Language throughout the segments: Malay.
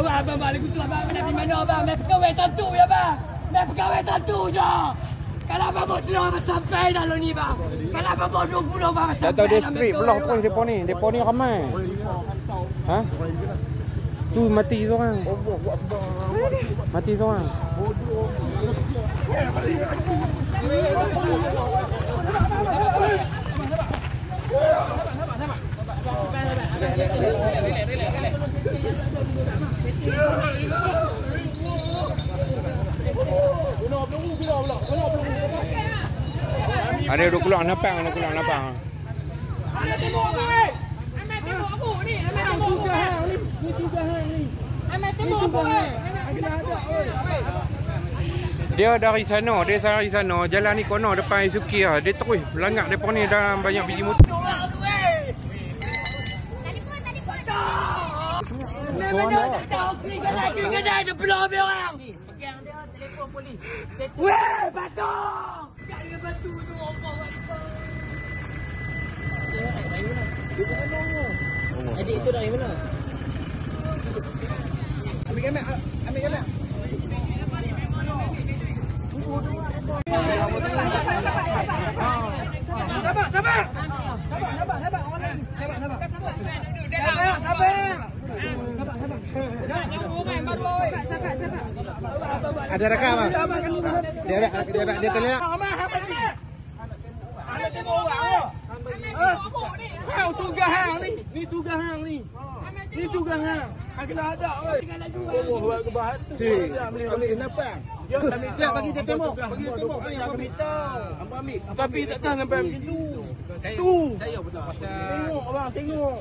abang balik kutu abang nak pergi mana abang? Main pegawai tentu ya bang. Main pegawai tentu je. Kalau abang mau slow abang sampai dah lo ni bang. Kalau abang mau 20 bang sampai. Tak tahu dia street belah pun depa ni. Depa ni ramai. Ha? Tu mati seorang. Mati seorang. Ada duk keluar napang, nak keluar napang. Ada tembok apa weh? Ambil tembok apa ni? Ambil tembok apa? Ni 3 hang ni. Ambil tembok apa weh? Kena ada weh. Dia dari sana, jalan ni kono depan Izuki ah. Dia terus melanggar depa ni dalam banyak biji motor. Kena ada belah habis orang. Pegang dia telefon polis. Weh, patong. Pegang dengan batu tu orang adik tu dari mana? Ambil gambar. Sabar. Ada rekam ah. Dia terlihat. Ada tembok orang. Hang tu gahang ni. Ni tu gahang ni. Ni tu gahang. Kena ada oi. Oh, buat kebahat tu. Ambil kenapa? Dia bagi dia tembok. Bagi dia tembok. Hang ambil. Tapi takkan sampai macam tu. Tu. Saya betul pasal. Tengok abang, tengok.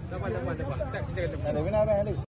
Dapat. Ada mana abang?